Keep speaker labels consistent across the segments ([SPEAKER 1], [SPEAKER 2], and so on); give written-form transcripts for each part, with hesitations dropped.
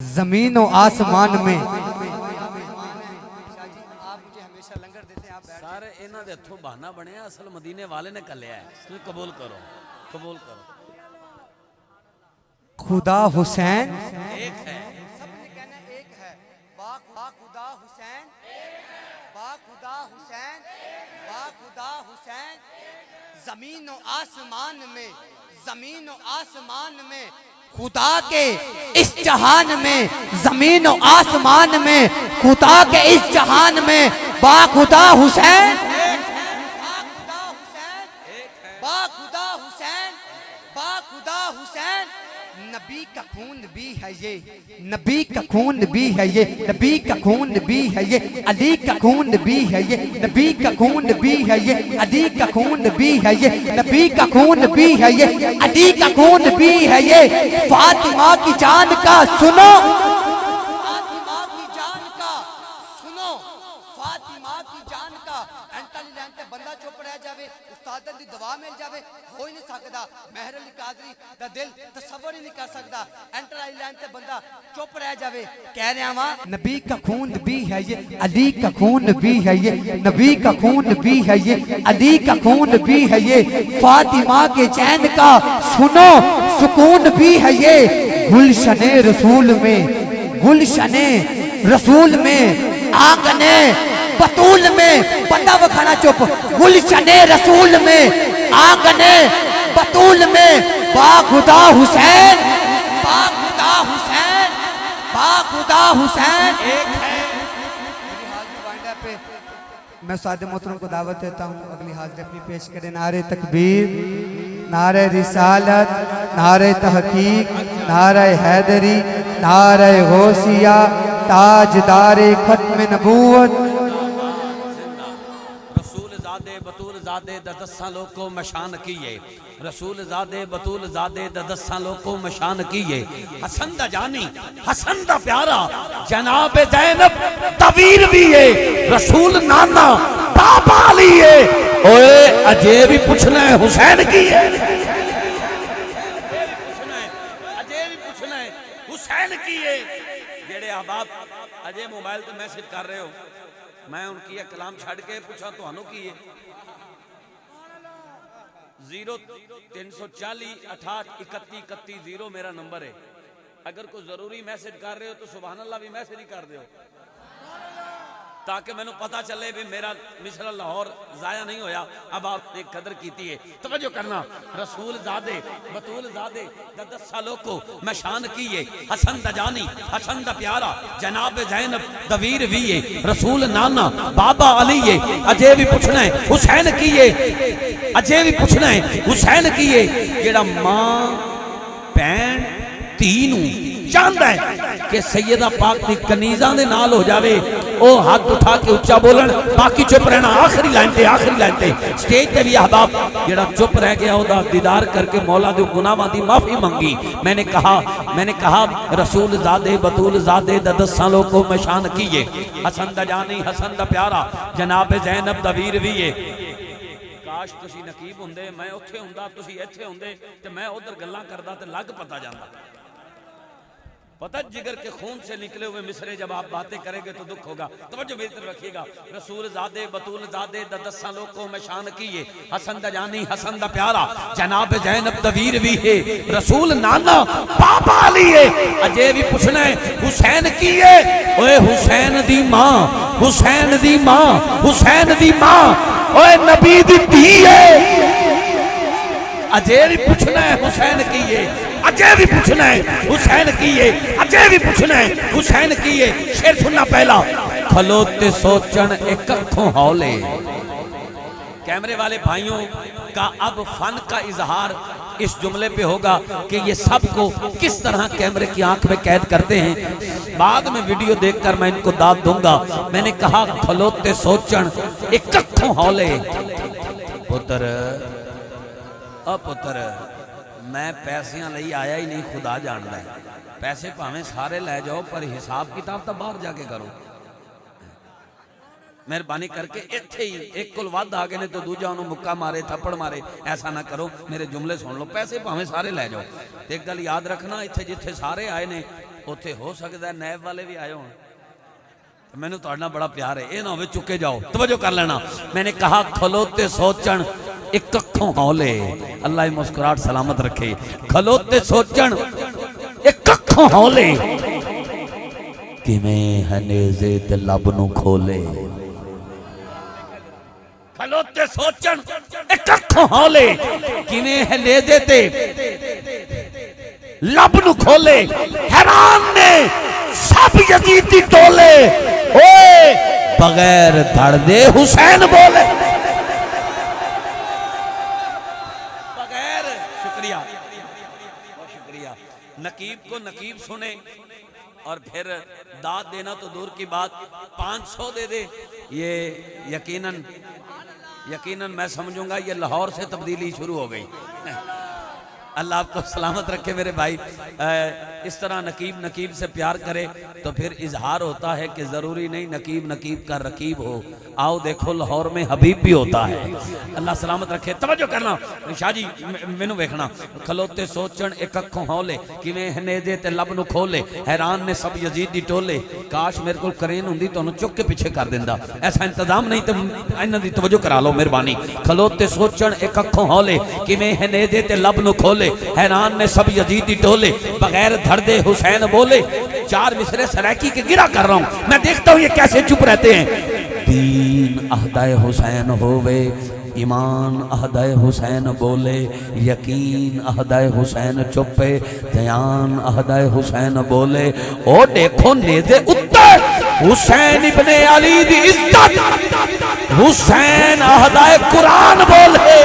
[SPEAKER 1] زمین و آسمان میں
[SPEAKER 2] سارے انہاں دے ہتھوں بہانہ بنیا اصل مدینے والے نے کلیا ہے. تم قبول کرو قبول کرو.
[SPEAKER 1] خدا حسین
[SPEAKER 2] ایک ہے.
[SPEAKER 1] سب نے کہنا ایک ہے. با خدا حسین با خدا حسین با خدا حسین. زمین و آسمان میں زمین و آسمان میں خدا کے اس جہان میں زمین و آسمان میں خدا کے اس جہان میں با خدا حسین با خدا حسین با خدا حسین. نبی کا خون بھی ہے یہ نبی کا خون بھی ہے یہ نبی کا خون بھی ہے یہ علی کا خون بھی ہے یہ نبی کا خون بھی ہے یہ علی کا خون بھی ہے یہ نبی کا خون بھی ہے یہ علی کا خون بھی ہے یہ. فاطمہ کی جان کا سنو فاطمہ کی جان کا سنو فاطمہ کی جان کا. انٹا نہیں لینتے بندہ چپ رہ جاوے استاد دی دعا مل جاوے ہو ہی نہیں سکتا. مہر علی قادری دا دل تصور ہی نہیں کر سکتا. انٹر آئی لائن تے بندہ چپ رہ جاوے. کہہ رہے ہیں نبی کا خون بھی ہے یہ علی کا خون بھی ہے یہ نبی کا خون بھی ہے یہ علی کا خون بھی ہے یہ. فاطمہ کے چین کا سنو سکون بھی ہے یہ. گلشن رسول میں گلشن رسول میں آنگن بطول میں بندہ بکھانا چپ. گلشن رسول میں آنگن بطول میں با خدا حسین با خدا حسین با خدا حسین. ایک ہے. میں سعادت محترم کو دعوت دیتا ہوں اگلی حاضر اپنی پیش کریں. نعرہ تکبیر نعرہ رسالت نعرہ تحقیق نعرہ حیدری نعرہ غوثیہ تاجدار ختم نبوت.
[SPEAKER 2] بطول زادے دا دساں لوگ کو مشان کیے رسول زادے بطول زادے دا دساں لوگ کو مشان کیے. حسن دا جانی حسن دا پیارا جناب زینب طویر بھی ہے رسول نانا بابا لیے. اوے اجے بھی پوچھنا ہے حسین کی ہے اجے بھی پوچھنا ہے حسین کی ہے. جیڑے احباب اجے موبائل تے میسج کر رہے ہو میں ان کی کلام چھڑ کے پوچھا تو انہوں کی ہے 0340 68 31 31 0 میرا نمبر ہے. اگر کوئی ضروری میسج کر رہے ہو تو سبحان اللہ بھی میسج ہی کر دے ہو تاکہ میں نے پتا چلے بھی میرا مصر لاہور ضائع نہیں ہویا. اب آپ نے قدر کیتی ہے. توجہ کرنا رسول زادے بطول زادے دا 10 سالوں کو میں شان کیے. حسن دا جانی حسن دا پیارا جناب زینب دویر ویے رسول نانا بابا علیے. اجے بھی پوچھنا ہے حسین کیے اجے بھی پوچھنا ہے حسین کیے. جیڑا ماں بہن تینوں چاہتا ہے کہ سیدہ پاک دی کنیزاں دے نال ہو جاوے او ہاتھ اٹھا کے اچھا بولن باقی چپ رہنا. آخری لائن تے سٹیج تے بھی احباب جڑا چپ رہ گیا او دا دیدار کر کے مولا دے گناہاں دی معافی منگی. میں نے کہا رسول زادے بطول زادے دا 10 سالوں کو میں شان کیے. حسن دا جانی حسن دا پیارا جناب زینب دا ویر ویے. کاش تسی نقیب ہوندے میں اوتھے ہوندا تسی ایتھے ہوندے تے میں ادھر گلاں کردا تے لگ پتا جاندا. پتہ جگر کے خون سے نکلے ہوئے مصرے جب آپ باتیں کریں گے تو دکھ ہوگا. توجہ میری طرف رکھیے گا. رسول زادے بطول زادے دا 10 سالوں کو میں شان کیے. حسن دا جانی حسن دا پیارا جناب زینب دویر بھی ہے رسول نانا بابا لیے. اجے بھی پوچھنا ہے حسین کیے اوے حسین دی ماں حسین دی ماں حسین دی ماں اوے نبی دی دھی ہے. اجے بھی پوچھنا ہے حسین کیے اجے بھی پوچھنا ہے حسین کیے اجے بھی پوچھنا ہے حسین کیے. شعر سننا پہلا کھلوتے سوچن ایک اکھوں ہولے. کیمرے والے بھائیوں کا اب فن کا اظہار اس جملے پہ ہوگا کہ یہ سب کو کس طرح کیمرے کی آنکھ میں قید کرتے ہیں. بعد میں ویڈیو دیکھ کر میں ان کو داد دوں گا. میں نے کہا کھلوتے سوچن ایک اکھوں ہولے. پتر پتر میں پیسیاں لئی آیا ہی نہیں خدا جاندا ہے. پیسے پاویں سارے لے جاؤ پر حساب کتاب تا باہر جا کے کرو. مہربانی کر کے ایتھے ہی ایک کل ود آگے نے تو دوجا انہوں مکہ مارے تھپڑ مارے. ایسا نہ کرو میرے جملے سن لو. پیسے پاویں سارے لے جاؤ. ایک گل یاد رکھنا ایتھے جتھے سارے آئے نے اتنے ہو سکتا ہے نیب والے بھی آئے ہوں. میں نے توڑنا بڑا پیار ہے, یہ نہ ہوئے چکے جاؤ. توجہ کر لینا, میں نے کہا کھلوتے سوچن ایک اکھوں ہولے, اللہ مسکراہٹ سلامت رکھے. کھلوتے سوچن ایک اکھوں ہولے, کیویں ہے نیزے تے لب نو کھولے. کھلوتے سوچن ایک اکھوں ہولے, کیویں ہے نیزے تے لب نو کھولے. حیران نے سب یزیدی ٹولے, اوے بغیر دھڑ دے حسین بولے. بغیر, شکریہ بہت شکریہ. نقیب کو نقیب سنے اور پھر داد دینا تو دور کی بات, 500 دے دے, یہ یقیناً میں سمجھوں گا یہ لاہور سے تبدیلی شروع ہو گئی. اللہ آپ کو سلامت رکھے میرے بھائی. اس طرح نقیب سے پیار کرے تو پھر اظہار ہوتا ہے کہ ضروری نہیں نقیب کا رقیب ہو. آؤ دیکھو لاہور میں حبیب بھی ہوتا ہے. اللہ سلامت رکھے. توجہ کرنا شاہ جی, مینوں ویکھنا. کھلوتے سوچن ایک اکھوں ہولے, کیویں نیزے تے لب نو کھولے. حیران نے سب یزیدی ٹولے, کاش میرے کول کرین ہوندی تو چک کے پیچھے کر دیندا. ایسا انتظام نہیں تو انہاں دی توجہ کرا لو مہربانی. کھلوتے سوچن ایک اکھوں ہولے, کیویں نیزے تے لب نو کھولے. حیران نے سب یزیدی ٹولے, بغیر دھڑ دے حسین بولے. 4 مصرے سرائکی کے گرا کر رہا ہوں, میں دیکھتا ہوں یہ کیسے چپ رہتے ہیں. دین عہدۂ حسین ہووے, ایمان عہدۂ حسین بولے. یقین عہدۂ حسین چپے, دیان عہدۂ حسین بولے. او دیکھو نیزے اتر حسین ابن علی دی عزت. حسین عہدۂ قرآن بولے,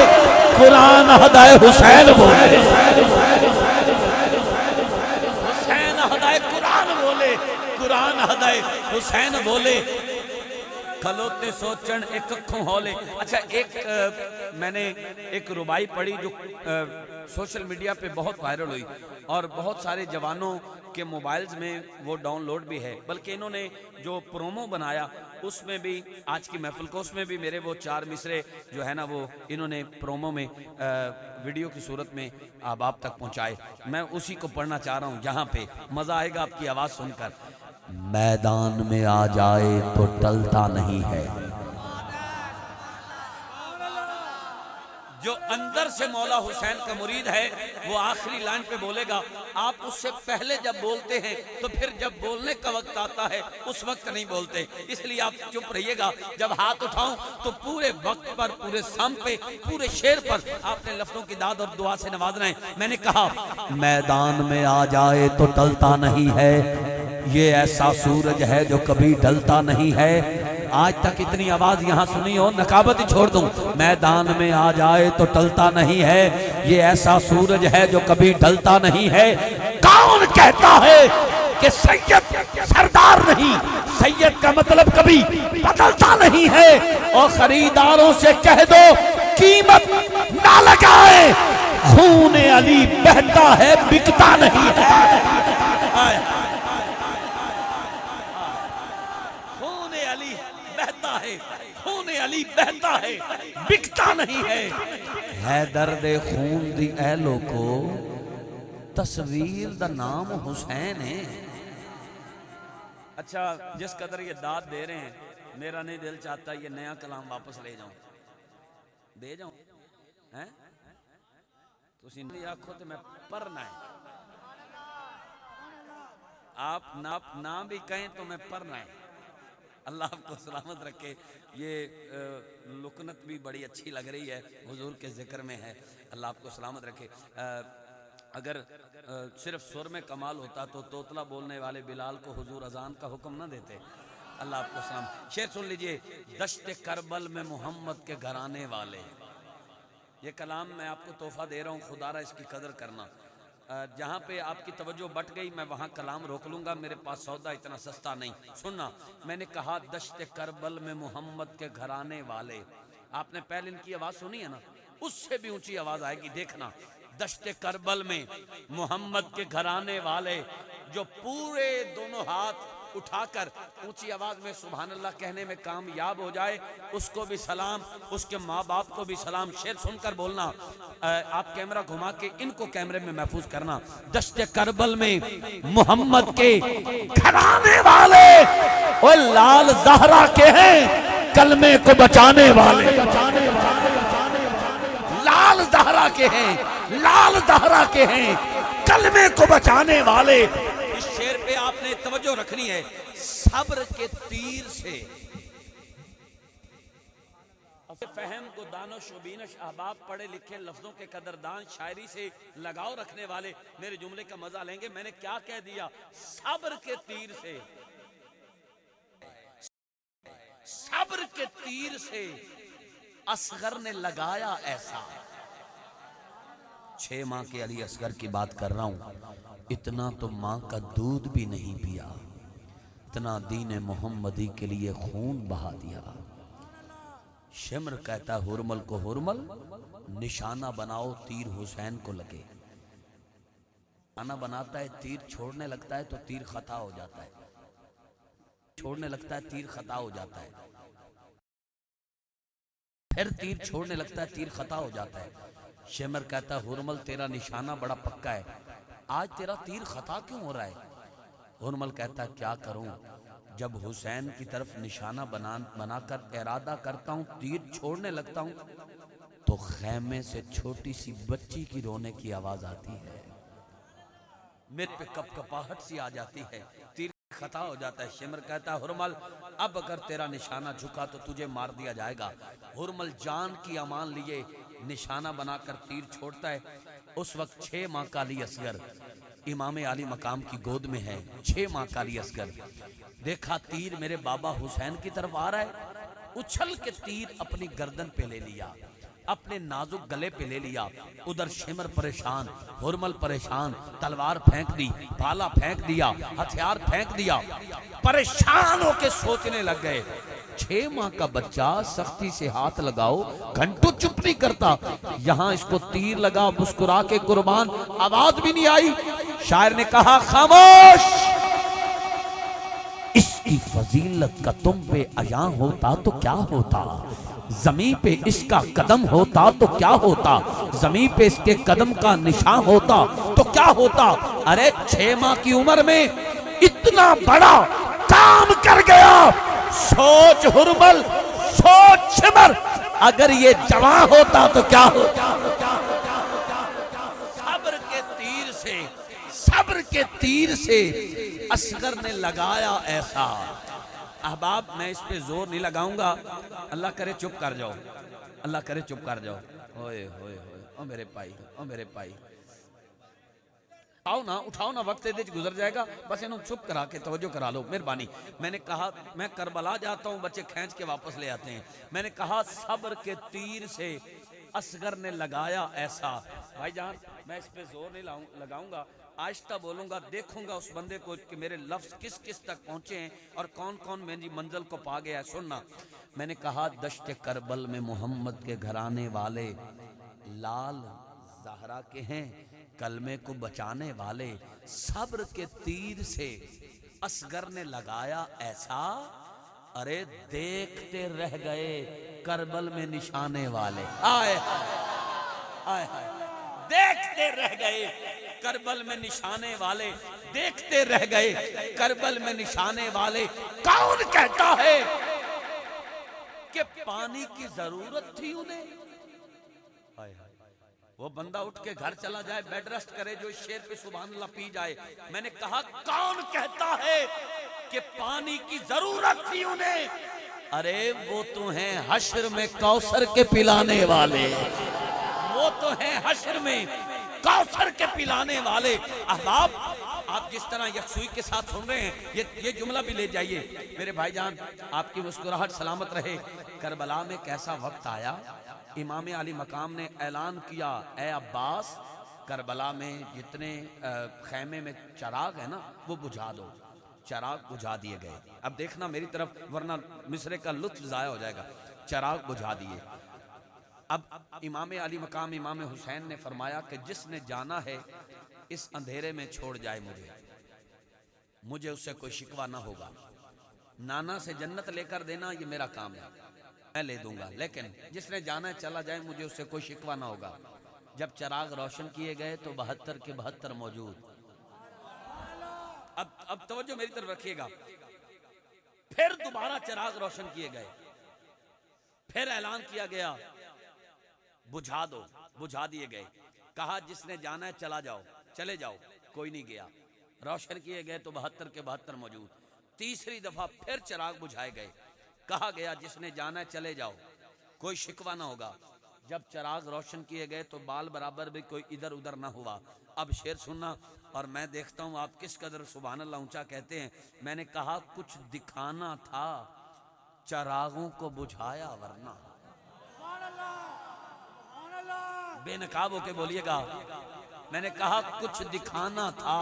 [SPEAKER 2] قرآن عہدۂ حسین بولے. حسین عہدۂ قرآن بولے, قرآن عہدۂ حسین بولے. کھلوتے سوچن ایک اکھوں ہولے. اچھا, ایک میں نے ایک ربائی پڑھی جو سوشل میڈیا پہ بہت وائرل ہوئی اور بہت سارے جوانوں کے موبائلز میں وہ ڈاؤن لوڈ بھی ہے, بلکہ انہوں نے جو پرومو بنایا اس میں بھی آج کی محفل کو, اس میں بھی میرے وہ 4 مصرے جو ہے نا وہ انہوں نے پرومو میں ویڈیو کی صورت میں آپ تک پہنچائے. میں اسی کو پڑھنا چاہ رہا ہوں جہاں پہ مزہ آئے گا آپ کی آواز سن کر. میدان میں آ جائے تو ٹلتا نہیں ہے. جو اندر سے مولا حسین کا مرید ہے وہ آخری لائن پہ بولے گا. آپ اس سے پہلے جب بولتے ہیں تو پھر جب بولنے کا وقت آتا ہے اس وقت نہیں بولتے, اس لیے آپ چپ رہیے گا. جب ہاتھ اٹھاؤں تو پورے وقت پر, پورے سم پہ, پورے شعر پر آپ نے لفظوں کی داد اور دعا سے نوازنا ہے. میں نے کہا میدان میں آ جائے تو ٹلتا نہیں ہے, یہ ایسا سورج ہے جو کبھی ڈھلتا نہیں ہے. آج تک اتنی آواز یہاں سنی ہو, نقابت ہی چھوڑ دوں. میدان میں آ جائے تو ٹلتا نہیں ہے, یہ ایسا سورج ہے جو کبھی ڈھلتا نہیں ہے. کون کہتا ہے کہ سید سردار نہیں, سید کا مطلب کبھی بدلتا نہیں ہے. اور خریداروں سے کہہ دو قیمت نہ لگائے, خون علی بہتا ہے بکتا نہیں ہے. خون علی بہتا ہے بکتا نہیں ہے درد خون دی اے لوگو, تصویر دا نام حسین ہے. اچھا, جس قدر یہ داد دے رہے ہیں میرا نہیں دل چاہتا یہ نیا کلام واپس لے جاؤں, دے جاؤں ہیں تسی نہیں آکھو تو میں پڑھنا ہے. آپ نہ بھی کہیں تو میں پڑھنا ہے. اللہ آپ کو سلامت رکھے. یہ لکنت بھی بڑی اچھی لگ رہی ہے, حضور کے ذکر میں ہے. اللہ آپ کو سلامت رکھے. اگر صرف سر میں کمال ہوتا تو توتلا بولنے والے بلال کو حضور اذان کا حکم نہ دیتے. اللہ آپ کو سلام. شعر سن لیجئے. دشت کربل میں محمد کے گھرانے والے, یہ کلام میں آپ کو تحفہ دے رہا ہوں, خدا را اس کی قدر کرنا. جہاں پہ آپ کی توجہ بٹ گئی میں وہاں کلام روک لوں گا, میرے پاس سودا اتنا سستا نہیں. سننا, میں نے کہا دشت کربل میں محمد کے گھرانے والے. آپ نے پہلے ان کی آواز سنی ہے نا, اس سے بھی اونچی آواز آئے گی, دیکھنا. دشت کربل میں محمد کے گھرانے والے, جو پورے دونوں ہاتھ اٹھا کر اونچی آواز میں سبحان اللہ کہنے میں کامیاب ہو جائے اس کو بھی سلام، اس کے ماں باپ کو بھی سلام۔ شعر سن کر بولنا، آپ کیمرہ گھما کے ان کو کیمرے میں محفوظ کرنا۔ دشت کربل میں محمد کے گھرانے والے وہ لال زہرا کے ہیں، کلمے کو بچانے والے لال زہرا کے ہیں، لال زہرا کے ہیں، کلمے کو بچانے والے۔ اس شعر پہ آپ نے توجہ رکھنی ہے، صبر کے تیر سے فہم کو دانش و بینش احباب، پڑھے لکھے لفظوں کے قدردان، شاعری سے لگاؤ رکھنے والے میرے جملے کا مزہ لیں گے۔ میں نے کیا کہہ دیا؟ صبر کے تیر سے، صبر کے تیر سے اصغر نے لگایا ایسا۔ 6 ماہ کے علی اصغر کی بات کر رہا ہوں، اتنا تو ماں کا دودھ بھی نہیں پیا، اتنا دین محمدی کے لیے خون بہا دیا۔ شمر کہتا ہرمل کو، ہرمل نشانہ بناؤ تیر حسین کو لگے۔ نشانہ بناتا ہے، تیر چھوڑنے لگتا ہے تو تیر خطا ہو جاتا ہے، چھوڑنے لگتا ہے تیر خطا ہو جاتا ہے، پھر تیر چھوڑنے لگتا ہے تیر خطا ہو جاتا ہے۔ شمر کہتا ہرمل تیرا نشانہ بڑا پکا ہے، آج تیرا تیر خطا کیوں ہو رہا ہے؟ ہرمل کہتا کیا کروں، جب حسین کی طرف نشانہ بنا کر ارادہ کرتا ہوں، تیر چھوڑنے لگتا ہوں تو خیمے سے چھوٹی سی بچی کی رونے کی آواز آتی ہے، میرے پہ کپ کپاہٹ سی آ جاتی ہے، تیر خطا ہو جاتا ہے۔ شمر کہتا ہرمل اب اگر تیرا نشانہ جھکا تو تجھے مار دیا جائے گا۔ ہرمل جان کی امان لیے نشانہ بنا کر تیر چھوڑتا ہے۔ اس وقت 6 ماہ کا علی اصغر امام علی مقام کی گود میں ہے، 6 ماہ کا علی اصغر۔ دیکھا تیر میرے بابا حسین کی طرف آ رہا ہے، اچھل کے تیر اپنی گردن پہ لے لیا، اپنے نازک گلے پہ لے لیا۔ ادھر شمر پریشان، ہرمل پریشان، تلوار پھینک دی، بھالا پھینک دیا، ہتھیار پھینک دیا، پریشان ہو کے سوچنے لگ گئے۔ 6 ماہ کا بچہ سختی سے ہاتھ لگاؤ گھنٹوں چپ نہیں کرتا، یہاں اس کو تیر لگا، مسکرا کے قربان، آواز بھی نہیں آئی۔ شاعر نے کہا خاموش، اس کی فضیلت کا تم پہ عیاں ہوتا تو کیا ہوتا، زمین پہ اس کا قدم ہوتا تو کیا ہوتا، زمین پہ اس کے قدم کا نشان ہوتا تو کیا ہوتا۔ ارے 6 ماہ کی عمر میں اتنا بڑا کام کر گیا، سوچ ہرمل، سوچ شمر، اگر یہ جوان ہوتا تو کیا ہوتا۔ صبر کے تیر سے، صبر کے تیر سے اصغر نے لگایا ایسا۔ احباب میں اس پہ زور نہیں لگاؤں گا، اللہ کرے چپ کر جاؤ، اللہ کرے چپ کر جاؤ۔ ہوئے ہوئے ہوئے، او میرے پائی، او میرے پائی، اٹھاؤ نا، وقت دے گزر جائے گا، بس انہوں چپ کرا کے توجہ کرا لو، مہربانی۔ میں نے کہا میں کربلا جاتا ہوں، بچے کھینچ کے واپس لے آتے ہیں۔ میں نے کہا صبر کے تیر سے اصغر نے لگایا ایسا۔ بھائی جان میں اس پہ زور نہیں لگاؤں گا، آہستہ بولوں گا، دیکھوں گا اس بندے کو کہ میرے لفظ کس کس تک پہنچے ہیں اور کون کون میری منزل کو پا گیا ہے۔ سننا، میں نے کہا دشت کربل میں محمد کے گھرانے والے لال زہرا کے ہیں، کلمے کو بچانے والے، صبر کے تیر سے اصغر نے لگایا ایسا، ارے دیکھتے رہ گئے کربل میں نشانے والے، آئے آئے آئے، دیکھتے رہ گئے کربل میں نشانے والے، دیکھتے رہ گئے کربل میں نشانے والے۔ کون کہتا ہے کہ پانی کی ضرورت تھی انہیں؟ وہ بندہ اٹھ کے گھر چلا جائے، بیڈ ریسٹ کرے، جو اس شعر پہ سبحان اللہ پی جائے۔ میں نے کہا کون کہتا ہے کہ پانی کی ضرورت تھی انہیں؟ ارے وہ تو ہیں حشر میں کوثر کے پلانے والے، وہ تو ہیں حشر میں کوثر کے پلانے والے۔ احباب آپ جس طرح یکسوئی کے ساتھ سن رہے ہیں، یہ جملہ بھی لے جائیے میرے بھائی جان، آپ کی مسکراہٹ سلامت رہے۔ کربلا میں کیسا وقت آیا، امام علی مقام نے اعلان کیا، اے عباس کربلا میں جتنے خیمے میں چراغ ہے نا وہ بجھا دو۔ چراغ بجھا دیے گئے۔ اب دیکھنا میری طرف ورنہ مصرے کا لطف ضائع ہو جائے گا۔ چراغ بجھا دیے۔ اب امام علی مقام امام حسین نے فرمایا کہ جس نے جانا ہے اس اندھیرے میں چھوڑ جائے مجھے، مجھے اس سے کوئی شکوہ نہ ہوگا. نانا سے جنت لے کر دینا یہ میرا کام ہے، میں لے دوں گا، لیکن جس نے جانا ہے چلا جائے، مجھے اس سے کوئی شکوہ نہ ہوگا. جب چراغ روشن کیے گئے تو 72 کے 72 موجود. اب توجہ میری طرف رکھیے گا. پھر دوبارہ چراغ روشن کیے گئے، پھر اعلان کیا گیا بجھا دو، بجھا دیے گئے. کہا جس نے جانا ہے چلا جاؤ، چلے جاؤ. کوئی نہیں گیا. روشن کیے گئے تو 72 کے 72 موجود. تیسری دفعہ پھر چراغ بجھائے گئے. کہا گیا جس نے جانا ہے چلے جاؤ، کوئی شکوہ نہ ہوگا. جب چراغ روشن کیے گئے تو بال برابر بھی کوئی ادھر ادھر نہ ہوا. اب شعر سننا، اور میں دیکھتا ہوں آپ کس قدر سبحان اللہ اونچا کہتے ہیں. میں نے کہا کچھ دکھانا تھا، چراغوں کو بجھایا ورنہ. بے نقاب ہو کے بولیے گا. میں نے کہا کچھ دکھانا تھا،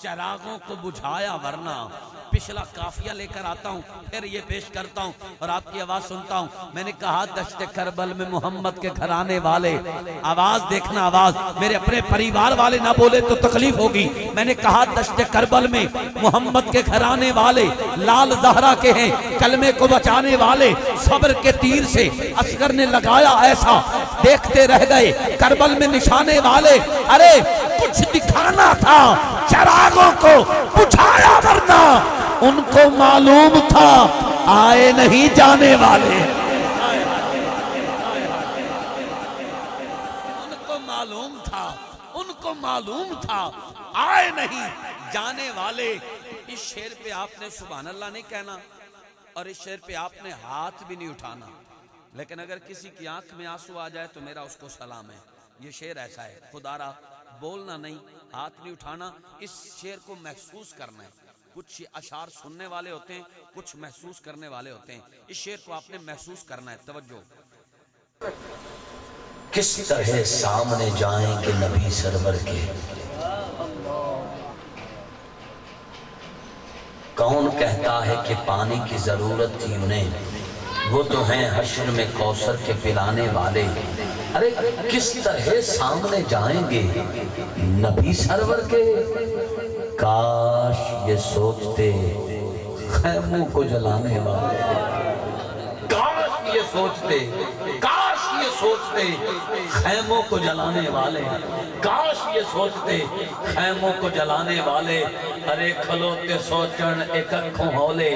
[SPEAKER 2] چراغوں کو بجھایا ورنہ. پچھلا قافیہ لے کر آتا ہوں، پھر یہ پیش کرتا ہوں اور آپ کی آواز سنتا ہوں. میں نے کہا دشت کربل میں محمد کے گھرانے والے، آواز دیکھنا آواز، میرے اپنے پریوار والے نہ بولے تو تکلیف ہوگی. میں نے کہا دشت کربل میں محمد کے گھرانے والے لال زہرا کے ہیں، کلمے کو بچانے والے. صبر کے تیر سے عسکر نے لگایا ایسا، دیکھتے رہ گئے کربل میں نشانے والے. ارے کچھ دکھانا تھا، چراغوں کو بجھایا ورنہ. ان کو معلوم تھا آئے نہیں جانے والے. ان کو معلوم تھا، ان کو معلوم تھا آئے نہیں جانے والے. اس شعر پہ آپ نے سبحان اللہ نہیں کہنا، اور اس شعر پہ آپ نے ہاتھ بھی نہیں اٹھانا. لیکن اگر کسی کی آنکھ میں آنسو آ جائے تو میرا اس کو سلام ہے. یہ شعر ایسا ہے، خدا را بولنا نہیں، ہاتھ نہیں اٹھانا، اس شعر کو محسوس کرنا ہے. کچھ اشعار سننے والے ہوتے ہیں، کچھ محسوس کرنے والے ہوتے ہیں. اس شعر کو آپ نے محسوس کرنا ہے. توجہ.
[SPEAKER 3] کس طرح سامنے جائیں گے نبی سرور کے، کون کہتا ہے کہ پانی کی ضرورت تھی انہیں، وہ تو ہیں حشر میں کوثر کے پلانے والے. ارے کس طرح سامنے جائیں گے نبی سرور کے، کاش یہ سوچتے خیموں کو جلانے والے. کاش یہ سوچتے، کاش یہ سوچتے خیموں کو جلانے والے. کاش یہ سوچتے خیموں کو جلانے والے. ارے کھلوتے سوچن ایک اکھوں ہولے،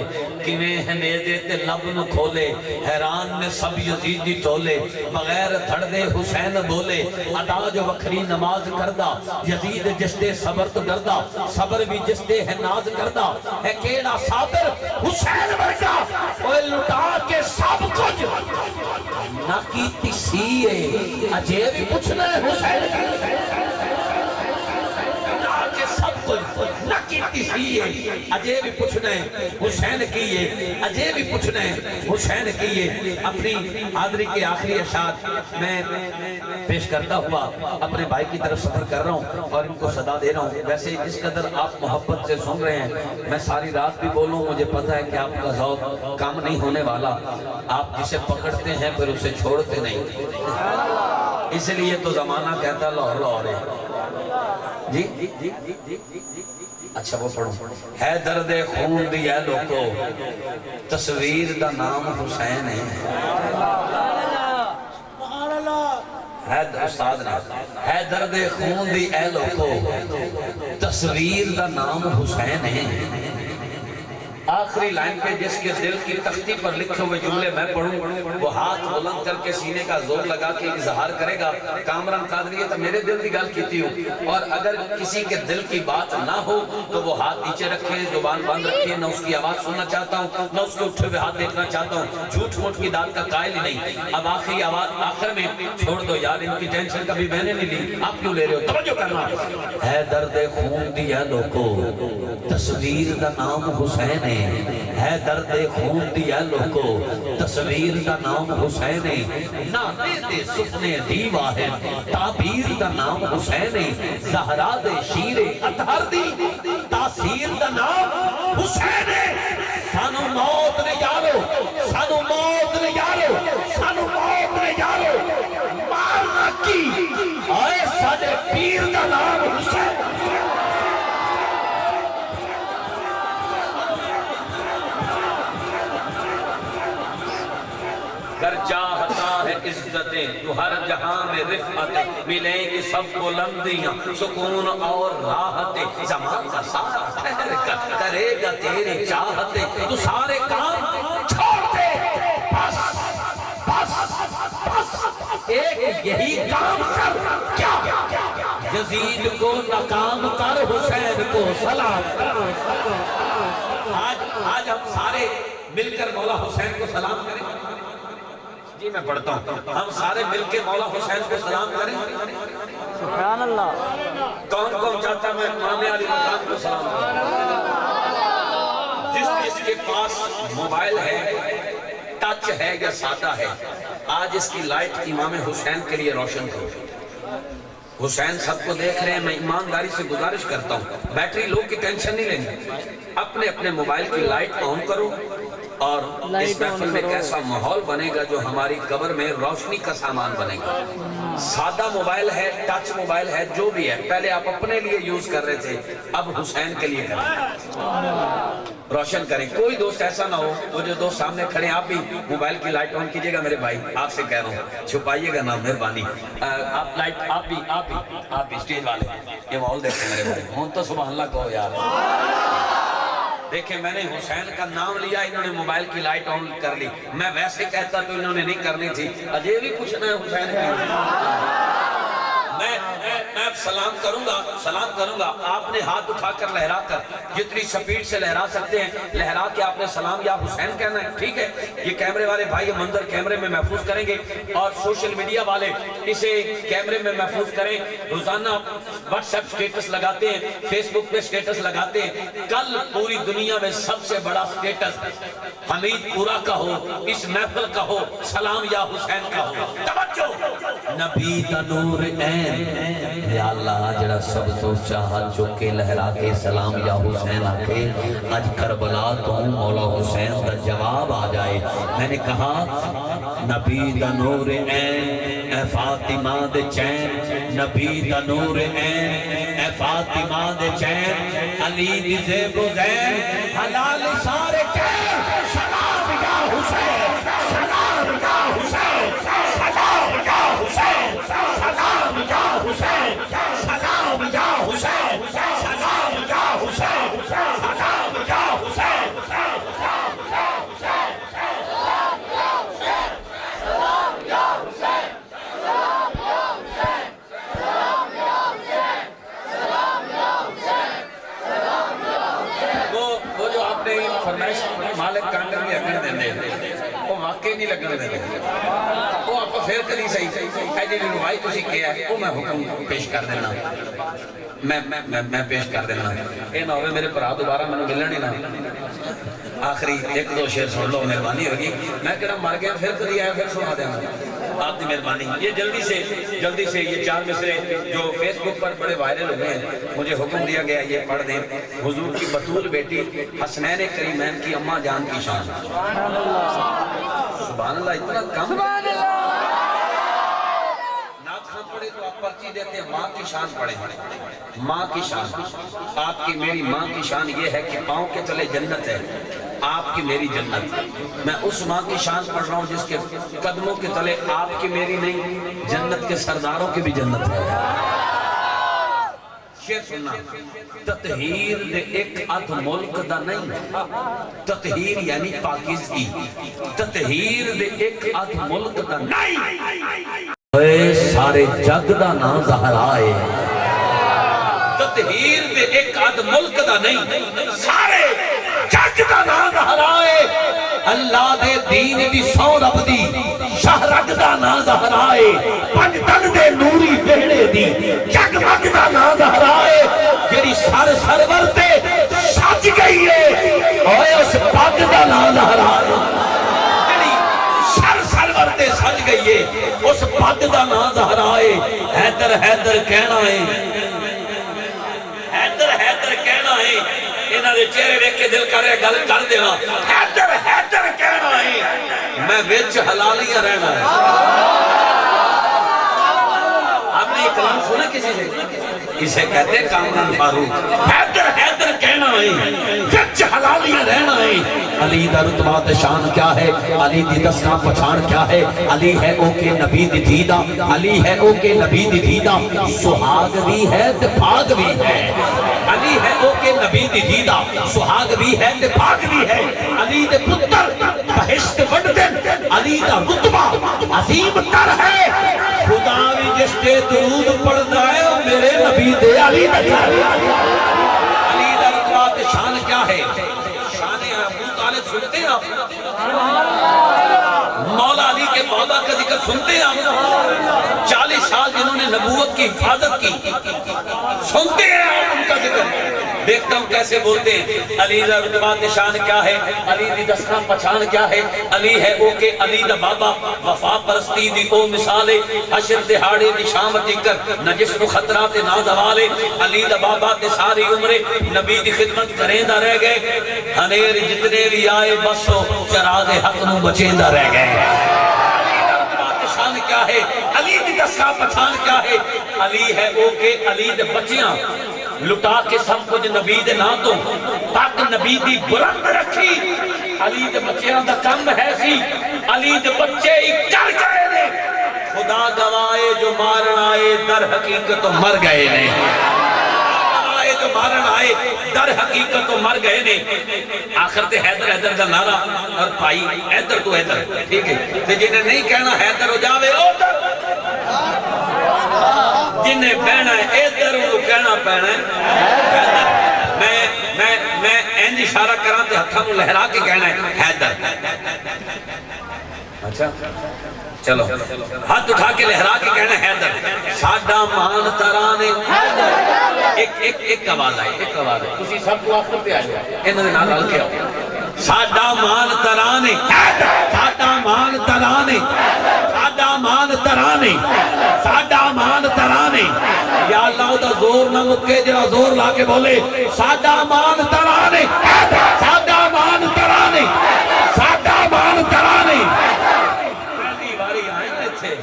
[SPEAKER 3] کیویں ہنیدے تے لب نو کھولے. حیران نے سب یزیدی تولے، بغیر دھڑ دے حسین بولے. ادا جو وکھری نماز کردہ، یزید جس دے صبر تو ڈردہ. صبر بھی جس دے ہے ناز کردہ، ہے کیڑا صابر حسین ورگا. اوے لٹا کے سب کچھ نہ کیتی سیئے، اجے بھی پوچھنا ہے حسین نہ کیتی سیئے، اجے بھی پوچھنا ہے حسین کیے، اجے بھی پوچھنا ہے حسین کیے. اپنی حاضری کے آخری اشعار میں پیش کرتا ہوا اپنے بھائی کی طرف سفر کر رہا ہوں اور ان کو صدا دے رہا ہوں. ویسے جس قدر آپ محبت سے سن رہے ہیں، میں ساری رات بھی بولوں، مجھے پتہ ہے کہ آپ کا ذوق کام نہیں ہونے والا. آپ جسے پکڑتے ہیں پھر اسے چھوڑتے نہیں، اس لیے تو زمانہ کہتا لاہور لاہور ہے. جی اچھا وہ پڑھو. ہے درد خون دی اے لوگو، تصویر دا نام حسین ہے. ہے استاد نے، ہے درد خون دی اے لوگو، تصویر دا نام حسین ہے. آخری لائن پہ جس کے دل کی تختی پر لکھے ہوئے جملے میں پڑھوں، وہ ہاتھ بلند کر کے سینے کا زور لگا کے اظہار کرے گا. کامران قادری تو میرے دل کی گل کیتی ہوں، اور اگر کسی کے دل کی بات نہ ہو تو وہ ہاتھ نیچے رکھے، زبان بند رکھے. نہ اس کی آواز سننا چاہتا ہوں، نہ اس کے اٹھے ہوئے ہاتھ دیکھنا چاہتا ہوں. جھوٹ موٹ کی داد کا قائل ہی نہیں. اب آخری آواز آخر میں چھوڑ دو یار، ان کی ٹینشن کبھی میں نے نہیں لی، آپ کیوں لے رہے ہو؟ توجہ کرنا. ہے درد خون دی اے لوگو، تصویر دا نام حسین ہے. درد خون دی اے لوگو، تصویر دا نام حسین ہے. نانے دے سفنے دی واحد، تعبیر دا نام حسین ہے. زہرا دے شیر اطہر دی، تاثیر دا نام حسین ہے. سانو موت نے یارو، سانو موت نے یارو، سانو موت نے یارو مارنا کی، آئے ساڑے پیر دا نام حسین. گر چاہتا ہے عزتیں تو ہر جہاں میں رفعتیں ملیں گی سب بلندیاں سکون اور راحتیں زمان کا سارا ٹھہر کر کرے گا تیری چاہتیں تو سارے کام چھوڑ دے بس بس بس ایک یہی کام کر کیا یزید کو ناکام کر حسین کو سلام کر آج ہم سارے مل کر مولا حسین کو سلام کریں جی میں پڑھتا ہوں ہم سارے مل کے مولا حسین کو سلام کریں
[SPEAKER 4] سبحان اللہ
[SPEAKER 3] کون کون چاہتا میں امام علی مقام کو سلام کریں جس کے پاس موبائل ہے ٹچ ہے یا سادہ ہے آج اس کی لائٹ امام حسین کے لیے روشن کرو حسین سب کو دیکھ رہے ہیں میں ایمانداری سے گزارش کرتا ہوں بیٹری لو کی ٹینشن نہیں لینی اپنے اپنے موبائل کی لائٹ آن کرو اور اس محفل میں کیسا ماحول بنے گا جو ہماری قبر میں روشنی کا سامان بنے گا سادہ موبائل ہے ٹچ موبائل ہے جو بھی ہے پہلے آپ اپنے لیے یوز کر رہے تھے اب حسین کے لیے کریں روشن کریں کوئی دوست ایسا نہ ہو وہ جو دوست سامنے کھڑے ہیں آپ بھی موبائل کی لائٹ آن کیجئے گا میرے بھائی آپ سے کہہ رہا ہوں چھپائیے گا نا مہربانی آپ لائٹ آپ بھی اسٹیج والے یہ ماحول دیکھیں میرے بھائی ہوں تو سبحان اللہ کہو یار دیکھیں میں نے حسین کا نام لیا انہوں نے موبائل کی لائٹ آن کر لی میں ویسے کہتا تو انہوں نے نہیں کرنی تھی اجے بھی پوچھنا ہے حسین کی میں سلام کروں گا آپ نے ہاتھ اٹھا کر لہرا کر جتنی سپیڈ سے لہرا سکتے ہیں لہرا کے آپ نے سلام یا حسین کہنا ہے ٹھیک ہے یہ کیمرے والے بھائی منظر کیمرے میں محفوظ کریں گے اور سوشل میڈیا والے اسے کیمرے میں محفوظ کریں روزانہ واٹس ایپ سٹیٹس لگاتے ہیں فیس بک پہ سٹیٹس لگاتے ہیں کل پوری دنیا میں سب سے بڑا سٹیٹس حمید پورا کا ہو اس محفل کا ہو سلام یا حسین کا ہو توجہ نبی دا نور عین یا اللہ جڑا سب تو چاہا چوکے لہرا کے سلام یا حسین آکے آج کربلا تو مولا حسین دا جواب آ جائے میں نے کہا نبی دا نور عین اے فاطمہ دے چین نبی دا نور عین اے فاطمہ دے چین علی دی زیب و زین حلال سارے چین سلام یا حسین سلام یا حسین سلام یا حسین سلام یا حسین سلام یا حسین سلام یا حسین سلام یا حسین وہ جو آپ نے فرمائش مالک کانڈر میں اگن دینے وہ واقعی نہیں لگنے دینے وہ آپ کو پھر کری صحیح ایجی روائی تو سی کیا ہے وہ میں حکم پیش کر دینا میں پیش کر دینا اے نہ ہوئے میرے پرا دوبارہ میں نے ملنے نہ آخری ایک دو شعر سن لو مہربانی ہوگی میں کہنا مر گیا پھر کری آیا پھر سنا دینا آپ کی مہربانی یہ جلدی سے یہ چار مصرے جو فیس بک پر بڑے وائرل ہوئے ہیں مجھے حکم دیا گیا یہ پڑھ دیں حضور کی بطول بیٹی حسنین کریمین کی اماں جان کی شان سبحان اللہ اتنا کم نعت خان پڑھے تو آپ پرچی دیتے ہیں ماں کی شان پڑھیں ماں کی شان آپ کی میری ماں کی شان یہ ہے کہ پاؤں کے تلے جنت ہے آپ کی میری جنت میں اس ماں کی شان پڑھ رہا ہوں جس کے قدموں کے تلے آپ کی میری نہیں جنت کے سرداروں کی بھی جنت ہے شعر سننا تطہیر دے ایک ادھ ملک دا نہیں تطہیر یعنی پاکیزگی تطہیر دے ایک ادھ ملک دا نہیں سارے جگ دا نام زہرائے تطہیر دے ایک ادھ ملک دا نہیں سارے جگ دا نام زہرائے اللہ دے دین دی سو رب دی شاہ رگ دا نام زہرائے پنج تن دے نوری بیڑے دی جگ مگ دا نام زہرائے جیری سر ورتے سج گئی ہے اوہ اس پگ دا نام زہرائے سر ورتے سج گئی ہے اس پگ دا نام زہرائے حیدر حیدر کہنا ہے حیدر حیدر کہنا ہے انہاں دے چہرے دیکھ کے دل کرے گل کر دینا حیدر حیدر کہنا ہے میں وچ حلالیاں رہنا ہے آپ نے یہ کلام سنا کسی سے اسے کہتے ہیں کامران فاروق حیدر حیدر کہنا ہے وچ حلالیاں رہنا ہے علی دا رتبہ تے شان کیا ہے علی دی دستاں پچھان کیا ہے علی ہے او کے نبی دی دیدہ علی ہے او کے نبی دی دیدہ سہاگ بھی ہے تے بھاگ بھی ہے علی ہے او کے نبی دی دیدہ سہاگ بھی ہے تے بھاگ بھی ہے علی دے پتر بہشت بڑھ دن علی دا رتبہ عظیم تر ہے خدا بھی جس تے درود پڑھتا ہے میرے نبی دے علی دا علی دا رتبہ تے شان کیا ہے شان ابو طالب سنتے ہیں آپ مولا علی کے مولا کا ذکر سنتے ہیں آپ 40 سال جنہوں نے نبوت کی حفاظت کی سنتے ہیں آپ ان کا ذکر دیکھتا ہوں کیسے بولتے ہیں علی دا رتبہ نشان کیا ہے علی دی دستاں پہچان کیا ہے علی ہے او کے علی دا بابا وفا پرستی دی او مثال حشر دہاڑے دی شام تکر نہ جسم خطرات نہ دوالے علی دا بابا تے ساری عمرے نبی دی خدمت کریں دا رہ گئے ہنیر جتنے بھی آئے بس چراغ حق نو بچیں دا رہ گئے علی دا رتبہ نشان کیا ہے علی دی دستاں پہچان کیا ہے علی ہے او کے علی دے بچیاں لٹا کے سب کچھ نبی دے نا تو تک نبی دی بلند رکھی علی دے بچیاں دا کم ہے سی علی دے بچے ہی کر گئے نے خدا گوائے جو مارن آئے در حقیقت تو مر گئے نے جو مارن آئے در حقیقت تو مر گئے نے آخر تے حیدر حیدر دا نعرہ اور پائی حیدر تو حیدر ٹھیک ہے تے جنہیں نہیں کہنا حیدر ہو جاوے اودر جنہیں پہنا ہے ادھر انہوں کہنا پہنا ہے میں این اشارہ کرا تے ہتھاں نوں لہرا کے کہنا ہے حیدر اچھا چلو ہاتھ اٹھا کے لہرا کے کہنا ہے حیدر ساڈا مان ترانے ایک آواز آئی تسی سب کو آخر پہ آ جائے انہوں نے نال ہل کے آؤ ساڈا مان ترانے ساڈا مان ترانے ساڈا مان ترانے ساڈا مان ترانے یا اللہ دا زور نہ مکے جڑا زور لا کے بولے ساڈا مان ترانے ساڈا مان ترانے ساڈا مان ترانے پہلی باری آئے تھے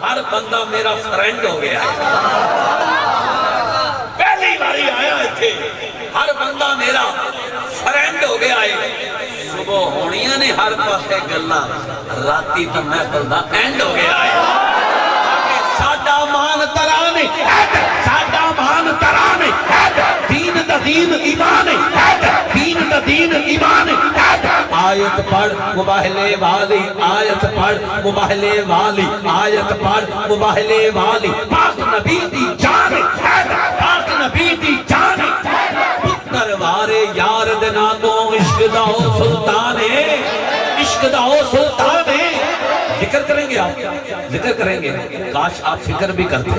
[SPEAKER 3] ہر بندہ میرا فرینڈ ہو گیا ہے پہلی باری آیا تھے ہر بندہ میرا فرینڈ ہو گیا ہے صبح ہونیاں نے ہر پاسے گلنا راتی تو میں بندہ اینڈ ہو گیا ہے ساڈا مان ترانے ساڈا مان ترانے دین دا دین ایمان دین دا دین ایمان آیت پڑھ مباہلے والی آیت پڑھ مباہلے والی آیت پڑھ مباہلے والی پاک نبی دی جان پاک نبی دی جان پتروارے یار دنا تو عشق داؤ سلطانے عشق داؤ سلطانے ذکر کریں گے آپ ذکر کریں گے کاش آپ فکر بھی کرتے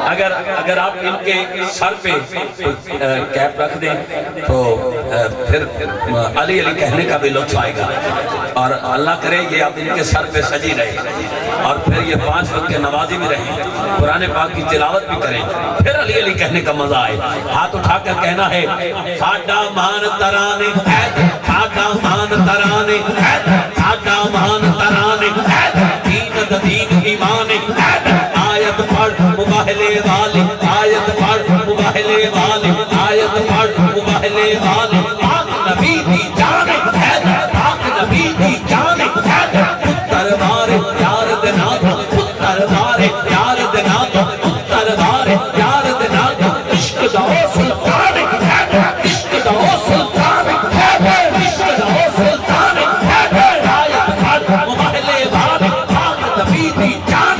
[SPEAKER 3] اگر آپ ان کے سر پہ کیپ رکھ دیں تو پھر علی علی کہنے کا بھی لطف آئے گا اور اللہ کرے یہ آپ ان کے سر پہ سجی رہے اور پھر یہ 5 وقت کے نوازی بھی رہیں قرآن پاک کی تلاوت بھی کریں پھر علی علی کہنے کا مزہ آئے ہاتھ اٹھا کر کہنا ہے ساڈا مان ترانے ساڈا مان ترانے ساڈا مان ترانے دین دا دین ایمان آیت پڑھ مباہلے والی آیت پڑھ مباہلے والی آیت پڑھ مباہلے والی پاک نبی دی جان پاک نبی دی جان پتر بارے یار دنا پتر بارے یار دنا پتر بارے یار دنا عشق دا سلطان عشق دا سلطان عشق دا سلطان آیت پڑھ مباہلے والی پاک نبی دی جان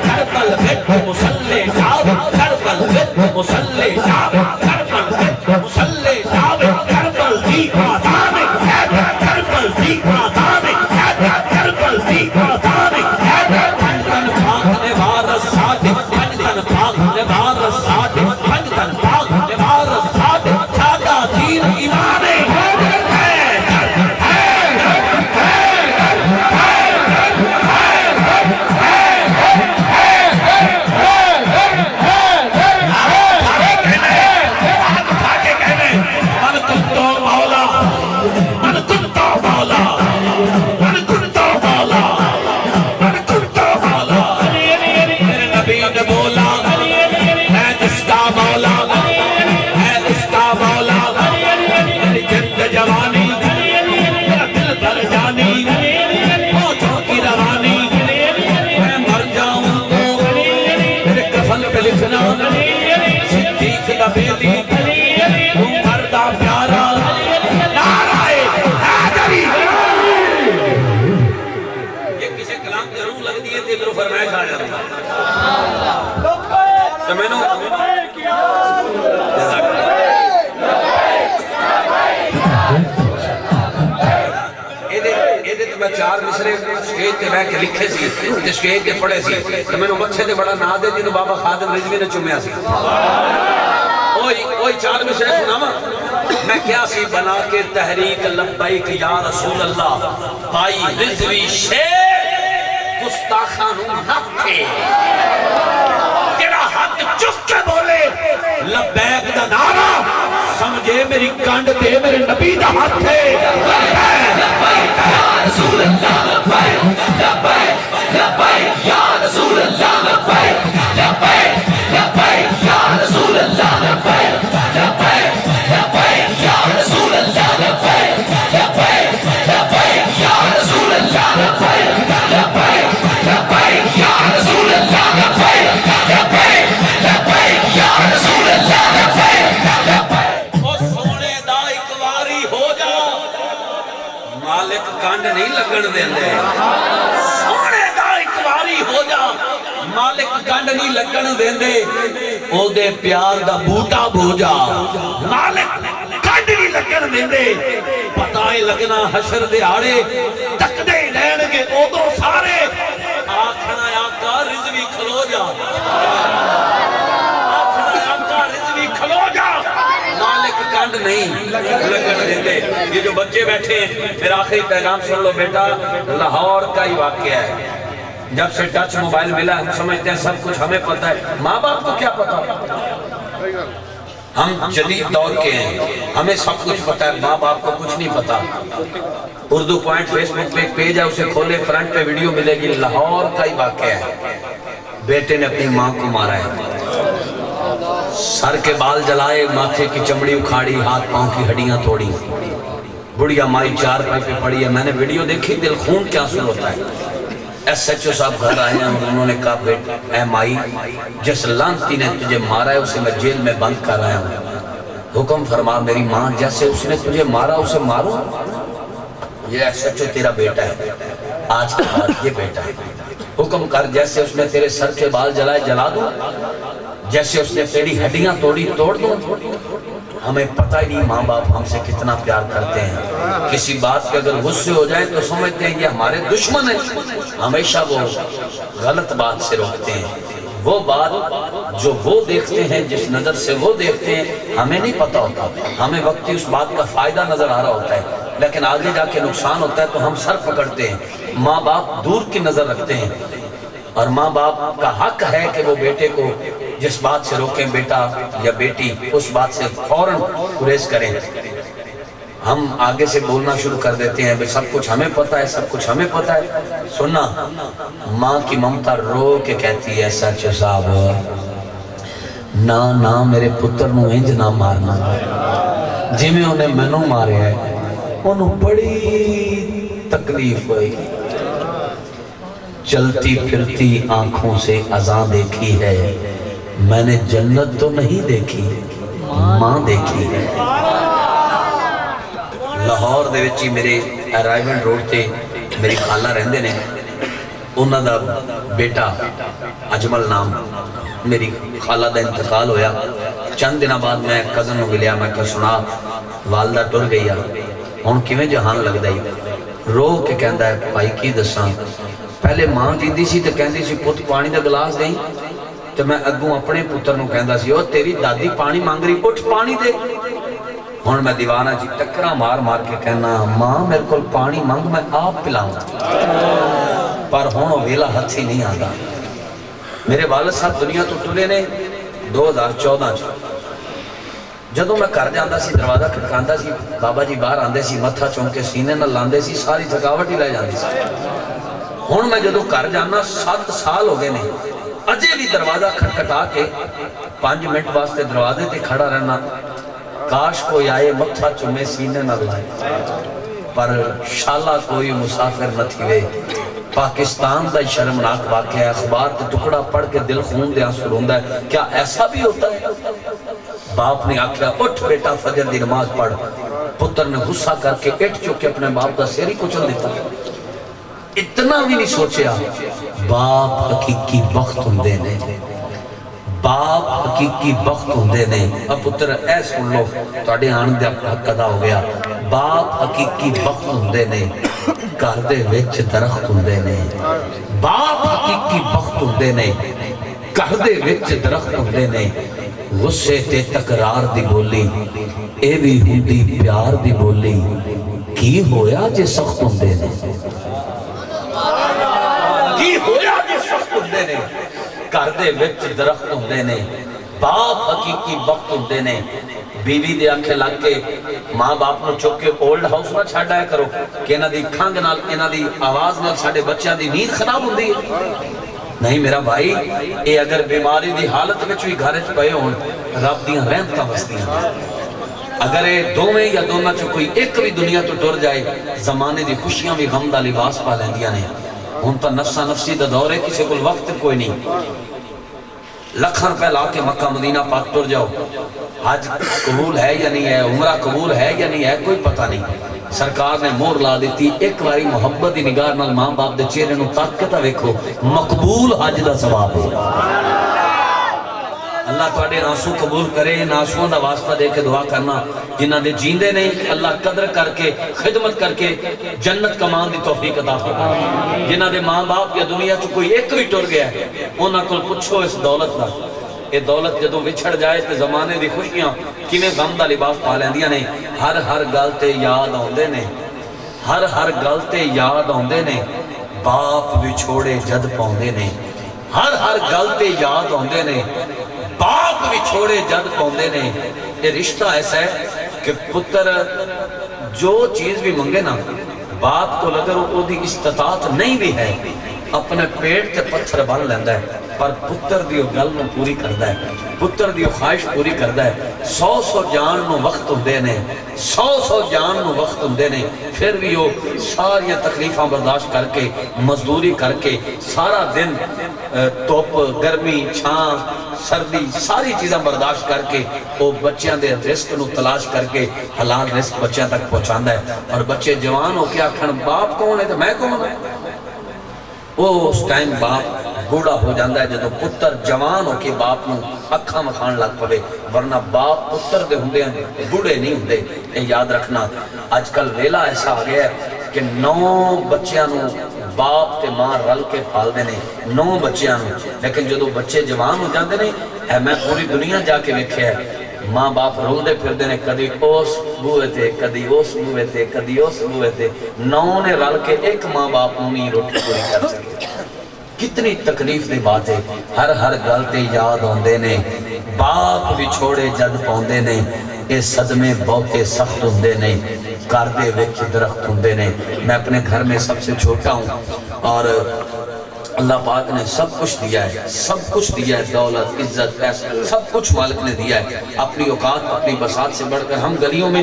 [SPEAKER 3] کربل وچ مسلے جاو کربل وچ مسلے جاو کربل وچ مسلے جاو کربل دی آدان کربل دی آدان کربل دی آدان پنجتن پاک نے وارث ساتھ پنجتن پاک نے وارث ساتھ پنجتن پاک نے وارث ساتھ ساڈا دین ایمان میں 4 مصرے سٹیج تے بیٹھ کے لکھے سی تے سٹیج تے پڑھے سی تے مینوں متھے تے بڑا نا دے جنوں بابا خادم رضوی نے چومیا سی اوئی 4 مصرے سناواں میں کیا سی بنا کے تحریک لبیک یا رسول اللہ بھائی رضوی شیر گستاخاں نوں نکھے تیرا حق چک کے بولے لبیک دا نعرہ سمجھے میری کانڈ تے میرے نبی دا ہاتھ ہے لبیک یا رسول اللہ لبیک لبیک لبیک یا رسول اللہ لبیک لبیک لبیک یا رسول اللہ لبیک لبیک لبیک یا رسول اللہ لبیک لبیک لبیک یا رسول اللہ لبیک لبیک لبیک یا رسول اللہ لبیک لبیک لبیک یا رسول اللہ لبیک او سونے دا ایک واری ہو جا مالک کانڈ نہیں لگن دیندے سونے دا ایک واری ہو جا مالک کنڈ نہیں لگن دیندے او دے پیار دا بوٹا بو جا مالک کنڈ نہیں لگن دیندے پتہ ہی لگنا حشر دے آڑے تک دے لین گے او دو سارے آکھنا آقا رضوی کھلو جا آکھنا آقا رضوی کھلو جا مالک کنڈ نہیں لگن دیندے یہ جو بچے بیٹھے ہیں پھر آخری پیغام سن لو بیٹا لاہور کا ہی واقعہ ہے جب سے ٹچ موبائل ملا ہم سمجھتے ہیں سب کچھ ہمیں پتہ ہے ماں باپ کو کیا پتہ ہم جدید دور کے ہیں ہمیں سب کچھ پتہ ہے ماں باپ کو کچھ نہیں پتہ اردو پوائنٹ فیس بک پہ ایک پیج ہے اسے کھولے فرنٹ پہ ویڈیو ملے گی لاہور کا ہی واقعہ ہے بیٹے نے اپنی ماں کو مارا ہے سر کے بال جلائے ماتھے کی چمڑی اکھاڑی ہاتھ پاؤں کی ہڈیاں توڑی بڑھیا مائی 4 پہ پڑی ہے میں نے ویڈیو دیکھی دل خون کیا آنسو ہوتا ہے ایس ایچ او صاحب گھر آئے ہیں اور انہوں نے کہا بیٹا اے مائی جس لانتی نے تجھے مارا ہے اسے میں جیل میں بند کر رہا ہوں حکم فرما میری ماں جیسے اس نے تجھے مارا اسے مارو یہ ایس ایچ او تیرا بیٹا ہے آج کے بعد یہ بیٹا ہے حکم کر جیسے اس نے تیرے سر کے بال جلائے جلا دو جیسے اس نے تیری ہڈیاں توڑی توڑ دو ہمیں پتہ ہی نہیں ماں باپ ہم سے کتنا پیار کرتے ہیں کسی بات پہ اگر غصے ہو جائیں تو سمجھتے ہیں یہ ہمارے دشمن ہیں ہمیشہ وہ غلط بات سے روکتے ہیں وہ بات جو وہ دیکھتے ہیں جس نظر سے وہ دیکھتے ہیں ہمیں نہیں پتہ ہوتا ہمیں وقتی اس بات کا فائدہ نظر آ رہا ہوتا ہے لیکن آگے جا کے نقصان ہوتا ہے تو ہم سر پکڑتے ہیں ماں باپ دور کی نظر رکھتے ہیں اور ماں باپ کا حق ہے کہ وہ بیٹے کو جس بات سے روکیں بیٹا یا بیٹی اس بات سے فوراً گریز کریں ہم آگے سے بولنا شروع کر دیتے ہیں سب کچھ ہمیں پتہ ہے سب کچھ ہمیں پتہ ہے سننا ماں کی ممتا رو کے کہتی ہے سچ صاحب نہ میرے پتر نو انج نہ مارنا جی میں انہیں مینوں مارے ہے انہوں بڑی تکلیف ہوئی چلتی پھرتی آنکھوں سے اذان دیکھی ہے میں نے جنت تو نہیں دیکھی ماں دیکھی ہے لاہور دے وچی میرے ارائیون روڈ تے میری خالہ رہندے نے انہاں دا بیٹا اجمل نام میری خالہ دا انتقال ہویا چند دنوں بعد میں کزن نو ملیا میں کہ سنا والدہ ٹر گئی ہن کیویں جہان لگدا ہی رو کے کہندا ہے بھائی کی دساں پہلے ماں جیندی سی تے کہندی سی پت پانی دا گلاس دیں تو میں اگوں اپنے پتر نو کہندا سی او تیری دادی پانی مانگ رہی اٹھ پانی دے ہن میں دیوانہ جی ٹکرا مار مار کے کہنا ماں میرے کول پانی مانگ میں آپ پلاؤں پر ہن او ویلا ہتھی نہیں آندا میرے والد صاحب دنیا تو ٹرے نے 2014 جدوں میں گھر جاندا سی دروازہ کھٹکاندا سی بابا جی باہر آندے سی متھا چوم کے سینے نال لاندے سی ساری تھکاوٹ ہی لے جاندی سی ہن میں جدوں گھر جانا 7 سال ہو گئے نے اجے بھی دروازہ کھٹکھٹا کے 5 منٹ واسطے دروازے تے کھڑا رہنا کاش کوئی آئے متھا چومے سینے نہ لائے پر شالا کوئی مسافر نہ تھی وے پاکستان دا شرمناک واقعہ ہے اخبار تے ٹکڑا پڑھ کے دل خون دے آنسو روندا ہے کیا ایسا بھی ہوتا ہے باپ نے آکھیا اٹھ بیٹا فجر دی نماز پڑھ پتر نے غصہ کر کے اٹھ چکے اپنے باپ دا سیر ہی کچل دیتا اتنا بھی نہیں سوچیا باپ حقیقی بخت ہوندے نے باپ حقیقی بخت ہوندے نے اب پتر اے سن لو تواڈے آن دے حق ادا ہو گیا باپ حقیقی وقت ہوندے نے گھر دے وچ درخت ہوندے نے باپ حقیقی وقت ہوندے نے گھر دے وچ درخت ہوندے نے غصے تے تکرار دی بولی اے بھی ہوندی پیار دی بولی کی ہویا جے سخت ہوندے نے کی ہویا جے سخت ہوندے نے گھر دے وچ درخت ہوندے نے باپ حقیقی وقت ہوندے نے بیوی دے آنکھیں لگ کے ماں باپ نو چک کے اولڈ ہاؤس نہ چھڈ آیا کرو کہ انہاں دی کھنگ نال انہاں دی آواز نال ساڈے بچیاں دی نیند خراب ہوندی ہے نہیں میرا بھائی اے اگر بیماری دی حالت وچ بھی گھر وچ پئے ہون رب دیاں رحمتاں وسدیاں اگر اے دوویں یا دوناں چ کوئی ایک بھی دنیا تو ٹر جائے زمانے دی خوشیاں بھی غم دا لباس پا لیندیاں نے ہن تا نفسا نفسی دا دور ہے کسی کول وقت کوئی نہیں لکھاں روپے لا کے مکہ مدینہ پاک ٹر جاؤ حج قبول ہے یا نہیں ہے عمرہ قبول ہے یا نہیں ہے کوئی پتہ نہیں سرکار نے مہر لا دیتی ایک باری محبت دی نگاہ نال ماں باپ دے چہرے نو تک کے تا ویکھو مقبول حج دا ثواب ہے اللہ تواڈے آنسو قبول کرے ان آنسوؤں دا واسطہ دے کے دعا کرنا جنہاں دے جیندے نہیں اللہ قدر کر کے خدمت کر کے جنت کمان دی توفیق عطا فرمائے جنہاں دے ماں باپ یا دنیا چ کوئی ایک بھی ٹر گیا ہے انہاں کول پوچھو اس دولت دا یہ دولت جدوں وچھڑ جائے تے زمانے دی خوشیاں کیویں غم دا لباس پا لیندیاں نے ہر گل تے یاد آوندے نے ہر گل تے یاد آوندے نے باپ وچھوڑے جد پاوندے نے ہر گل تے یاد آوندے نے باپ وچھوڑے جد پاوندے نے یہ رشتہ ایسا ہے کہ پتر جو چیز بھی منگے نا باپ کو اگر وہ دی استطاعت نہیں بھی ہے اپنے پیٹ تے پتھر بن لیندا ہے پر پتر دیو گل نو پوری کردا ہے پتر دیو خواہش پوری کردا ہے 100 جان نو وقت ہوندے نے 100 جان نو وقت ہوندے نے پھر بھی وہ ساری تکلیفاں برداشت کر کے مزدوری کر کے سارا دن توپ گرمی چھاں سردی ساری چیزاں برداشت کر کے وہ بچیاں دے رزق نو تلاش کر کے حلال رزق بچیاں تک پہنچاندا ہے اور بچے جوان ہو کے آکھن باپ کون ہے تے میں کون ہوں وہ اس ٹائم باپ بوڑھا ہو جاندہ ہے جدو پتر جوان ہو کے باپ نو اکھاں مکھان لگ پڑے ورنہ باپ پتر دے ہوندے ہیں بوڑھے نہیں ہوندے یہ یاد رکھنا آج کل ویلا ایسا آ گیا ہے کہ 9 بچیاں نو باپ تے ماں رل کے پال دے نے 9 بچیاں نو لیکن جدو بچے جوان ہو جاندے نے اے میں پوری دنیا جا کے ویکھیا ہے ماں باپ رول دے پھر دینے کدی اس بوئے تھے کدی اس بوئے تھے کدی اس بوئے تھے 9 نے رل کے ایک ماں باپ نو نہیں روٹی پوری کر سکتے کتنی تکلیف دی بات ہے ہر گل تے یاد ہوندے نے باپ بھی چھوڑے جد پاوندے نے اے صدمے بہتے سخت ہوندے نے گھر دے وچ درخت ہوندے نے میں اپنے گھر میں سب سے چھوٹا ہوں اور اللہ پاک نے سب کچھ دیا ہے دولت عزت پیسہ سب کچھ مالک نے دیا ہے اپنی اوقات اپنی بساط سے بڑھ کر ہم گلیوں میں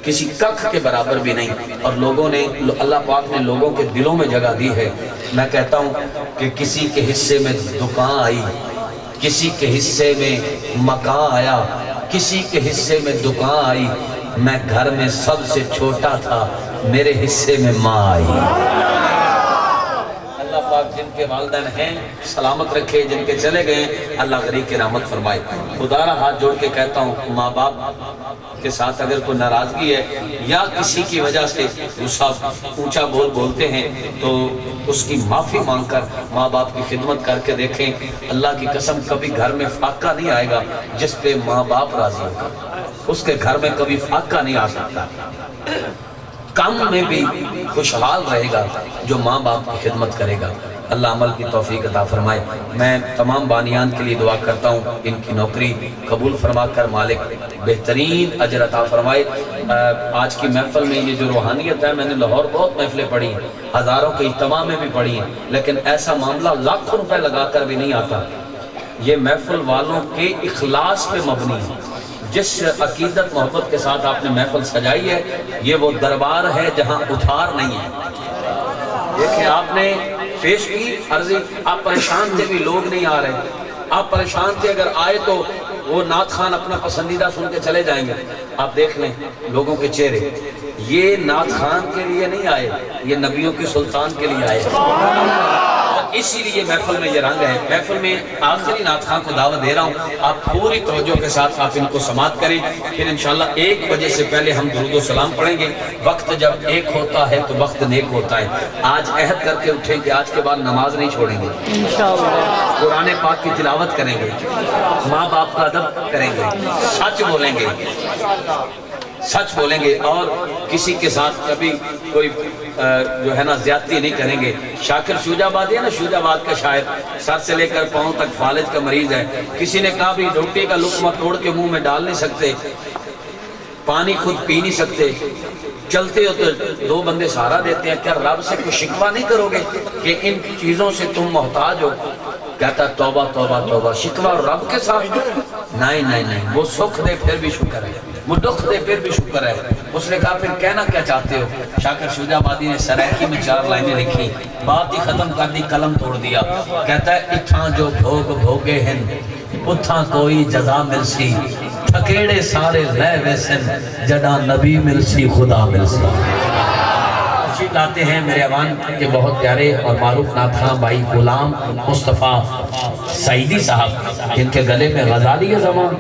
[SPEAKER 3] کسی ککھ کے برابر بھی نہیں اور لوگوں نے اللہ پاک نے لوگوں کے دلوں میں جگہ دی ہے میں کہتا ہوں کہ کسی کے حصے میں دکان آئی کسی کے حصے میں مکان آیا کسی کے حصے میں دکان آئی میں گھر میں سب سے چھوٹا تھا میرے حصے میں ماں آئی اللہ پاک جن کے والدین ہیں سلامت رکھے جن کے چلے گئے اللہ غریب کی رحمت فرمائے خدا را ہاتھ جوڑ کے کہتا ہوں ماں باپ کے ساتھ اگر کوئی ناراضگی ہے یا کسی کی وجہ سے غصہ اونچا بولتے ہیں تو اس کی معافی مانگ کر ماں باپ کی خدمت کر کے دیکھیں اللہ کی قسم کبھی گھر میں فاقہ نہیں آئے گا جس پہ ماں باپ راضی ہوگا اس کے گھر میں کبھی فاقہ نہیں آ سکتا کام میں بھی خوشحال رہے گا جو ماں باپ کی خدمت کرے گا اللہ عمل کی توفیق عطا فرمائے میں تمام بانیان کے لیے دعا کرتا ہوں ان کی نوکری قبول فرما کر مالک بہترین اجر عطا فرمائے آج کی محفل میں یہ جو روحانیت ہے میں نے لاہور بہت محفلیں پڑھی ہیں ہزاروں کے اجتماع میں بھی پڑھی ہیں لیکن ایسا معاملہ لاکھوں روپے لگا کر بھی نہیں آتا یہ محفل والوں کے اخلاص پہ مبنی ہے جس عقیدت محبت کے ساتھ آپ نے محفل سجائی ہے یہ وہ دربار ہے جہاں اتھار نہیں ہے دیکھیں آپ نے پیش کی عرضی آپ پریشان تھے بھی لوگ نہیں آ رہے آپ پریشان تھے اگر آئے تو وہ نعت خان اپنا پسندیدہ سن کے چلے جائیں گے آپ دیکھ لیں لوگوں کے چہرے یہ نعت خان کے لیے نہیں آئے یہ نبیوں کی سلطان کے لیے آئے اسی لیے محفل میں یہ رنگ ہے. محفل میں آخری نعت خواں کو دعوت دے رہا ہوں, آپ پوری توجہ کے ساتھ آپ ان کو سماعت کریں. پھر انشاءاللہ 1 بجے سے پہلے ہم درود و سلام پڑھیں گے. وقت جب ایک ہوتا ہے تو وقت نیک ہوتا ہے. آج عہد کر کے اٹھیں کہ آج کے بعد نماز نہیں چھوڑیں گے, قرآن پاک کی تلاوت کریں گے, ماں باپ کا ادب کریں گے, سچ بولیں گے, سچ بولیں گے, اور کسی کے ساتھ کبھی کوئی جو ہے نا زیادتی نہیں کریں گے. شاکر شوج آبادی ہے نا, شوج آباد کا شاعر, سر سے لے کر پاؤں تک فالج کا مریض ہے. کسی نے کہا بھی روٹی کا لقمہ توڑ کے منہ میں ڈال نہیں سکتے, پانی خود پی نہیں سکتے, چلتے ہو تو 2 بندے سہارا دیتے ہیں, کیا رب سے کوئی شکوہ نہیں کرو گے کہ ان چیزوں سے تم محتاج ہو؟ کہتا توبہ توبہ توبہ, شکوہ رب کے ساتھ نہیں نہیں نہیں, وہ سکھ دے پھر بھی شکر ہے, وہ دکھ دے پھر بھی شکر ہے. اس نے کہا پھر کہنا کیا چاہتے ہو؟ شاکر شوج آبادی نے سرائکی میں 4 لائنیں لکھی, بات ہی ختم کر دی, قلم توڑ دیا. کہتا ہے اتھاں جو بھوگ بھوگے ہیں اتھاں کوئی جزا ملسی, تھکیڑے سارے لے ویسن جڑا نبی ملسی خدا ملسی. تشریف لاتے ہیں میرے عوان کے بہت پیارے اور معروف نعت خواں بھائی غلام مصطفیٰ سعیدی صاحب, جن کے گلے میں غزالی زمان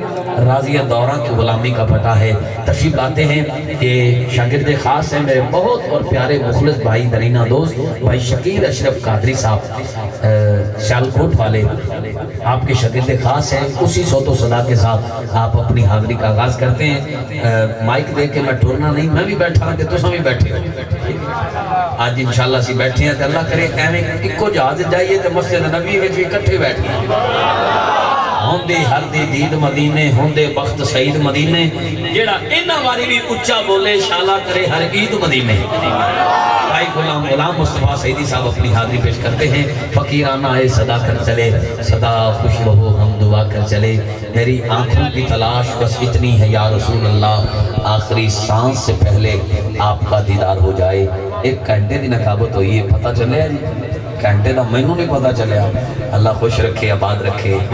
[SPEAKER 3] راضیہ دورہ کی غلامی کا پتہ ہے. تشریف لاتے ہیں, یہ شاگرد خاص ہیں میرے بہت اور پیارے مخلص بھائی درینہ دوست بھائی شکیل اشرف قادری صاحب سیالکوٹ والے, آپ کے شاگرد خاص ہیں. اسی صوت و صدا کے ساتھ آپ اپنی حاضری کا آغاز کرتے ہیں. مائک دے کے میں ٹورنا نہیں, میں بھی بیٹھا ہوں کہ تساں بھی بیٹھے ہو. آج انشاءاللہ سی بیٹھے ہیں تو اللہ کرے ایویں اکو جہاز جائیے تو مسجد نبی وچ بھی اکٹھے بیٹھے ہوندے ہر دی دید مدینے, ہوندے بخت سعید مدینے, جیڑا انہاں واری بھی اچھا بولے شالا کرے ہر عید مدینے. بھائی غلام مصطفیٰ سعیدی صاحب اپنی حاضری پیش کرتے ہیں. فقیرانہ ہے صدا کر چلے, صدا خوش رہو ہم دعا کر چلے, میری آنکھوں کی تلاش بس اتنی ہے یا رسول اللہ, آخری سانس سے پہلے آپ کا دیدار ہو جائے. 1 گھنٹے دی نقابت ہوئی ہے, پتہ چلے گھنٹے دا مینوں نہیں پتہ چلیا. اللہ خوش رکھے, آباد رکھے.